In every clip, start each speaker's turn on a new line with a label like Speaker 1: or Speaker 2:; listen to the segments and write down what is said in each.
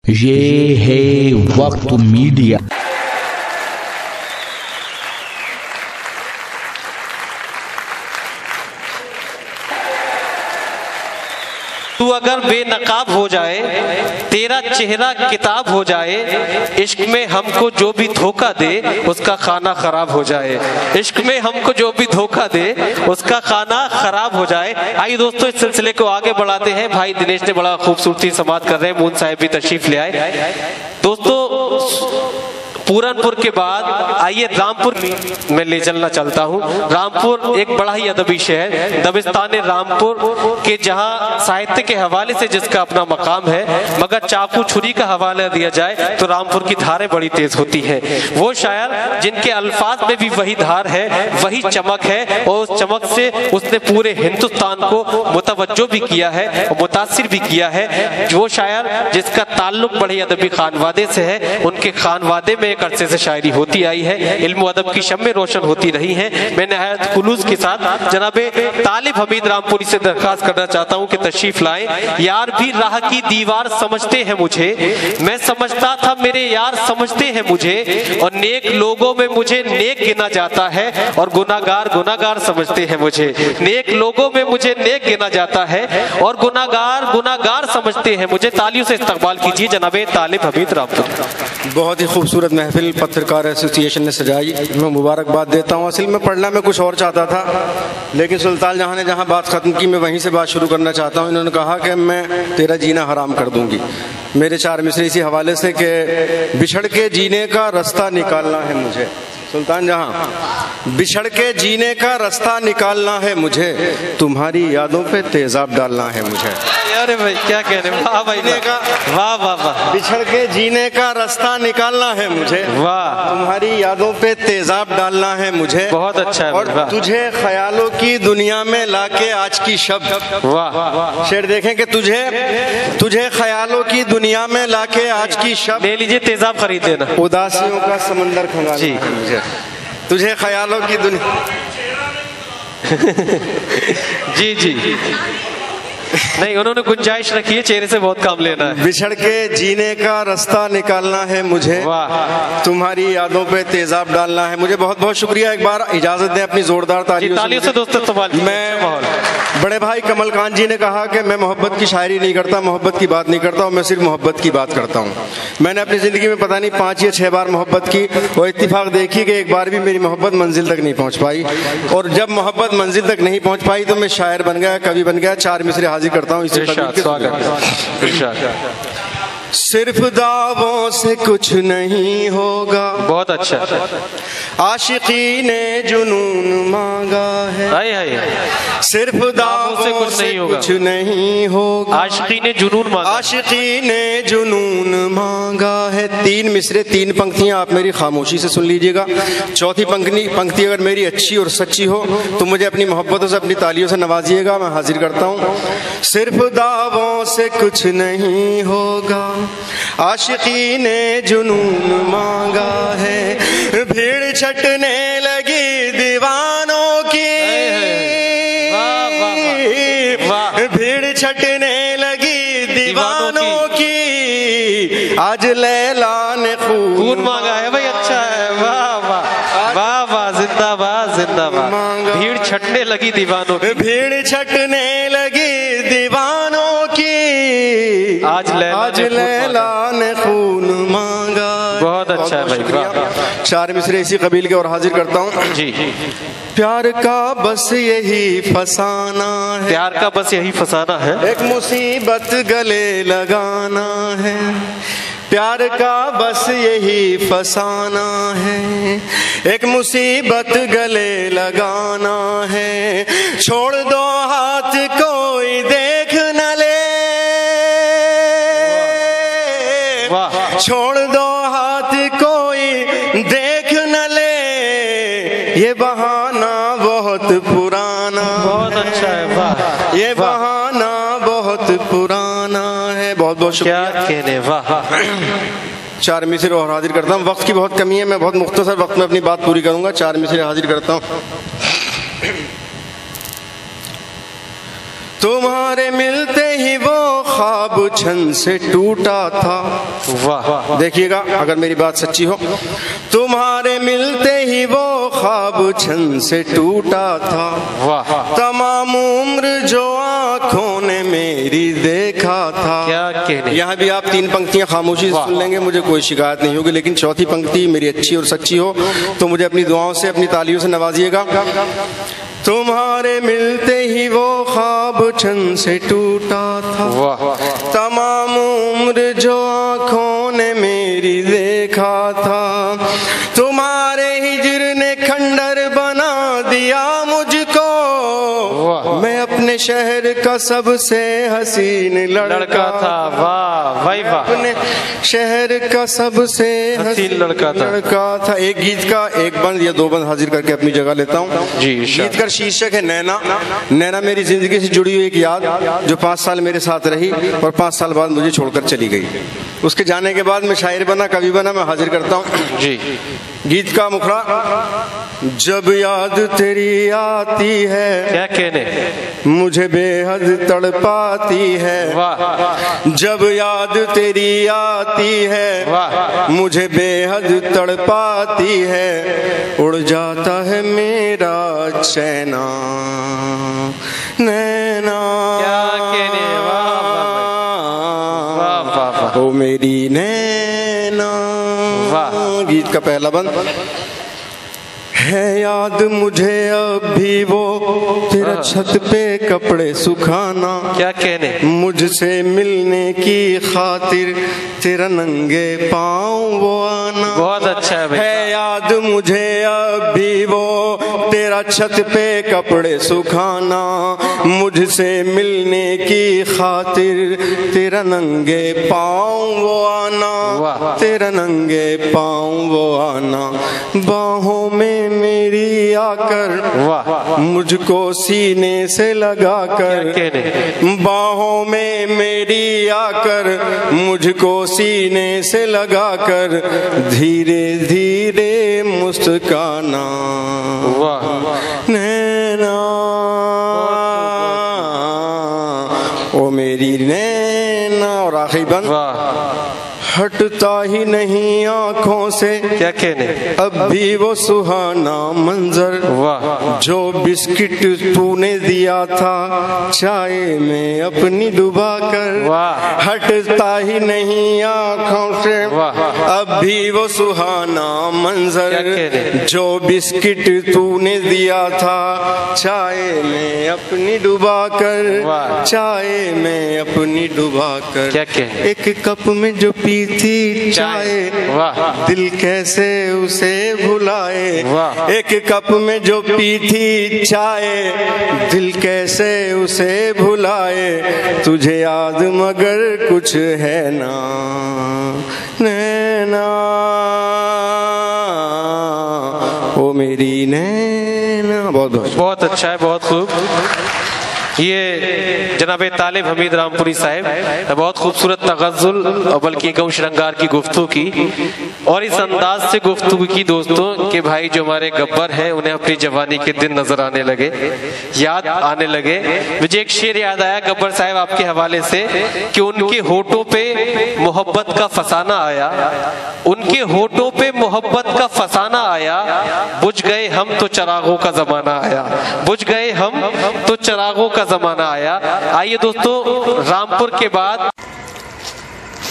Speaker 1: ये है वक्त मीडिया।
Speaker 2: तू अगर बेनकाब हो जाए, तेरा चेहरा किताब हो जाए, इश्क में हमको जो भी धोखा दे उसका खाना खराब हो जाए। इश्क में हमको जो भी धोखा दे उसका खाना खराब हो जाए। आइए दोस्तों, इस सिलसिले को आगे बढ़ाते हैं। भाई दिनेश ने बड़ा खूबसूरती समाप्त कर रहे हैं, मून साहिब भी तशरीफ ले आए। दोस्तों, पूरनपुर के बाद आइए रामपुर में ले चलना चाहता हूँ। रामपुर एक बड़ा ही अदबी शहर, दबिस्तान रामपुर के, जहाँ साहित्य के हवाले से जिसका अपना मकाम है, मगर चाकू छुरी का हवाला दिया जाए तो रामपुर की धारें बड़ी तेज होती हैं। वो शायर जिनके अल्फाज में भी वही धार है, वही चमक है, और उस चमक से उसने पूरे हिंदुस्तान को मुतवज्जो भी किया है और मुतासिर भी किया है। वो शायर जिसका ताल्लुक बड़े अदबी खानवादे से है, उनके खानवादे में एक अरसे से शायरी होती आई है, इल्म अदब की शम्में रोशन होती रही हैं। मैं निहायत खुलूस के साथ जनाबे तालिब हमीद रामपुरी से दरखास्त करना चाहता हूं कि तशरीफ लाएं। यार भी राह की दीवार समझते हैं मुझे, मैं समझता था मेरे यार समझते हैं मुझे, और नेक लोगों में मुझे नेक गिना जाता है और गुनाहगार गुनाहगार समझते हैं मुझे। नेक लोगों में मुझे नेक गिना जाता है और गुनाहगार गुनाहगार समझते हैं मुझे। तालियों से इस्तकबाल कीजिए जनाबे तालिब हमीद रामपुरी।
Speaker 3: बहुत ही खूबसूरत महफिल पत्रकार एसोसिएशन ने सजाई, मैं मुबारकबाद देता हूँ। असल में पढ़ना मैं कुछ और चाहता था, लेकिन सुल्तान जहाँ ने जहाँ बात ख़त्म की मैं वहीं से बात शुरू करना चाहता हूँ। इन्होंने कहा कि मैं तेरा जीना हराम कर दूंगी। मेरे चार मिसरे इसी हवाले से कि बिछड़ के जीने का रास्ता निकालना है मुझे। सुल्तान जहाँ, बिछड़ के जीने का रास्ता निकालना है मुझे, तुम्हारी यादों पे तेजाब डालना है मुझे।
Speaker 2: अरे भाई क्या कह रहे हैं, वाह भाई का, वाह वाह वाह।
Speaker 3: बिछड़ के जीने का रास्ता निकालना है मुझे, वाह, तुम्हारी यादों पे तेजाब डालना है मुझे।
Speaker 2: बहुत अच्छा है।
Speaker 3: और तुझे ख्यालों की दुनिया में लाके आज की शब, वाह। शेर देखें कि तुझे ख्यालों की दुनिया में लाके आज की शब,
Speaker 2: ले लीजिए तेजाब खरीद लेना।
Speaker 3: उदासियों का समंदर खंगालना है मुझे, तुझे ख्यालों की दुनिया
Speaker 2: जी जी नहीं, उन्होंने गुंजाइश रखी है, चेहरे से बहुत काम लेना है।
Speaker 3: बिछड़ के जीने का रास्ता निकालना है मुझे, वाह, तुम्हारी यादों पे तेजाब डालना है मुझे। बहुत बहुत शुक्रिया। एक बार इजाजत दें अपनी जोरदार तालियों से दोस्तों। मैं बड़े भाई कमल कान जी ने कहा कि मैं मोहब्बत की शायरी नहीं करता, मोहब्बत की बात नहीं करता, और मैं सिर्फ मोहब्बत की बात करता हूँ। मैंने अपनी जिंदगी में पता नहीं 5 या 6 बार मोहब्बत की, और इत्तेफाक देखी कि एक बार भी मेरी मोहब्बत मंजिल तक नहीं पहुँच पाई। और जब मोहब्बत मंजिल तक नहीं पहुँच पाई तो मैं शायर बन गया, कवि बन गया। 4 मिसरे हाजिर करता हूँ। सिर्फ दावों से कुछ नहीं होगा,
Speaker 2: बहुत अच्छा।
Speaker 3: आशिकी ने जुनून मांगा है, सिर्फ दावों से कुछ नहीं होगा,
Speaker 2: आशिकी ने जुनून मांगा,
Speaker 3: आशिकी ने जुनून मांगा है। 3 मिसरे 3 पंक्तियां आप मेरी खामोशी से सुन लीजिएगा। चौथी पंक्ति अगर मेरी अच्छी और सच्ची हो तो मुझे अपनी मोहब्बतों से, अपनी तालियों से नवाजिएगा। मैं हाजिर करता हूँ। सिर्फ दावों से कुछ नहीं होगा, आशिकी ने जुनून मांगा है, भीड़ छटने लगी दीवानों की, भीड़ छटने लगी दीवानों की, आज लैला ने खून
Speaker 2: मांगा है। भाई अच्छा है, वाह वाह वाह वाह, जिंदाबाद जिंदाबाद। भीड़ छटने लगी दीवानों की,
Speaker 3: भीड़ छटने लगी दीवानों की, आज लैला ने खून मांगा।
Speaker 2: बहुत अच्छा है भाई, वाह।
Speaker 3: 4 मिसरे इसी कबील के और हाजिर करता हूँ
Speaker 2: जी।
Speaker 3: प्यार का बस यही फसाना है,
Speaker 2: प्यार का बस यही फसाना है,
Speaker 3: एक मुसीबत गले लगाना है, प्यार का बस यही फसाना है, एक मुसीबत गले लगाना है। छोड़ दो हाथ कोई देख न ले, छोड़ दो हाथ कोई देख न ले, ये बहाना बहुत पुराना,
Speaker 2: बहुत अच्छा है, वाह,
Speaker 3: ये बहाना बहुत पुराना है। बहुत बहुत शुक्रिया।
Speaker 2: क्या कहने, वाह।
Speaker 3: 4 मिसरे और हाजिर करता हूँ। वक्त की बहुत कमी है, मैं बहुत मुख्तसर वक्त में अपनी बात पूरी करूंगा। 4 मिसरे हाजिर करता हूँ। तुम्हारे मिलते ही वो ख्वाब छन से टूटा था।
Speaker 2: वाह,
Speaker 3: देखिएगा अगर मेरी बात सच्ची हो। तुम्हारे मिलते ही वो ख्वाब छन से टूटा था।
Speaker 2: वाह,
Speaker 3: तमाम उम्र जो आंखों ने मेरी देखा था।
Speaker 2: क्या कहने।
Speaker 3: यहाँ भी आप 3 पंक्तियां खामोशी से सुन लेंगे, मुझे कोई शिकायत नहीं होगी, लेकिन चौथी पंक्ति मेरी अच्छी और सच्ची हो तो मुझे अपनी दुआओं से, अपनी तालियों से नवाजिएगा। तुम्हारे मिलते ही वो ख्वाब छन से टूटा था। तमाम उम्र जो आंखों ने मेरी देखा था। तुम्हारे हिज्र ने खंडर बना दिया मुझको। मैं अपने शहर का सबसे हसीन लड़का था।
Speaker 2: वाह भाई वाह,
Speaker 3: अपने शहर का सबसे
Speaker 2: हसीन लड़का
Speaker 3: था। एक गीत का एक बंद या 2 बंद हाजिर करके अपनी जगह लेता हूँ
Speaker 2: जी।
Speaker 3: गीत का शीर्षक है नैना। नैना मेरी जिंदगी से जुड़ी हुई एक याद जो 5 साल मेरे साथ रही और 5 साल बाद मुझे छोड़कर चली गई। उसके जाने के बाद मैं शायर बना, कवि बना, मैं हाजिर करता हूँ
Speaker 2: जी।
Speaker 3: गीत का मुखड़ा, जब याद तेरी आती है
Speaker 2: क्या कहने,
Speaker 3: मुझे बेहद तड़पाती है।
Speaker 2: वाह,
Speaker 3: जब याद तेरी आती है
Speaker 2: वाह,
Speaker 3: मुझे बेहद तड़पाती है। उड़ जाता है मेरा चैना नैना।
Speaker 2: क्या कहने, वाह,
Speaker 3: ओ मेरी नैना। गीत का पहला बंद है याद मुझे अब भी वो तेरा छत पे कपड़े सुखाना।
Speaker 2: क्या कहने,
Speaker 3: मुझसे मिलने की खातिर तेरा नंगे पाँव वो आना।
Speaker 2: बहुत अच्छा है भाई।
Speaker 3: है याद मुझे अब भी वो तेरा छत पे कपड़े सुखाना। मुझसे मिलने की खातिर तेरा नंगे पाँव वो आना। तेरा नंगे पाँव वो आना। बाहों में मेरी आकर मुझको सीने से लगाकर। बाहों में मेरी आकर मुझको सीने से लगाकर धीरे धीरे मुस्काना नैना। ओ मेरी नैना। और आखिरी बंद, हटता ही नहीं आंखों से
Speaker 2: क्या कहने,
Speaker 3: अब भी वो सुहाना मंजर।
Speaker 2: वाह,
Speaker 3: जो बिस्किट तूने दिया था चाय में अपनी डुबा कर।
Speaker 2: वाह,
Speaker 3: हटता ही नहीं आंखों से अब भी वो सुहाना मंजर। जो बिस्किट तूने दिया था चाय में अपनी डुबा कर। चाय में अपनी डुबा कर।
Speaker 2: क्या कहने,
Speaker 3: एक कप में जो पी थी चाय, दिल कैसे उसे भुलाए। एक कप में जो पी थी चाय, दिल कैसे उसे भुलाए। तुझे याद मगर कुछ है ना नैना। ओ मेरी नैना।
Speaker 2: बहुत अच्छा है, बहुत खूब। ये जनाब तालिब हमीद रामपुरी साहब बहुत खूबसूरत तगज़्ज़ुल और बल्कि गौ श्रृंगार की गुफ्तगू की और इस अंदाज से गुफ्तगू की दोस्तों के भाई जो हमारे गब्बर हैं उन्हें अपनी जवानी के दिन नजर आने लगे, याद आने लगे। मुझे एक शेर याद आया गब्बर साहब आपके हवाले से कि उनके होठों पे मोहब्बत का फसाना आया। उनके होठों पे मोहब्बत का फसाना आया। बुझ गए हम तो चरागों का जमाना आया। बुझ गए हम तो चरागों का जमाना आया। आइए दोस्तों, रामपुर के बाद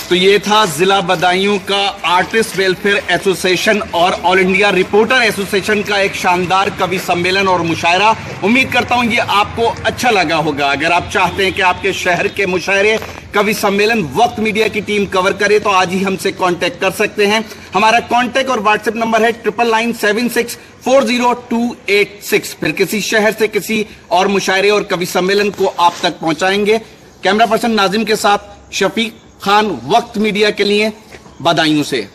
Speaker 4: तो ये था जिला बदायूं का आर्टिस्ट वेलफेयर एसोसिएशन और ऑल इंडिया रिपोर्टर एसोसिएशन का एक शानदार कवि सम्मेलन और मुशायरा। उम्मीद करता हूं ये आपको अच्छा लगा होगा। अगर आप चाहते हैं कि आपके शहर के मुशायरे कवि सम्मेलन वक्त मीडिया की टीम कवर करे तो आज ही हमसे कांटेक्ट कर सकते हैं। हमारा कांटेक्ट और व्हाट्सएप नंबर है 9997640286। फिर किसी शहर से किसी और मुशायरे और कवि सम्मेलन को आप तक पहुंचाएंगे। कैमरा पर्सन नाजिम के साथ शफीक खान, वक्त मीडिया के लिए बदायूं से।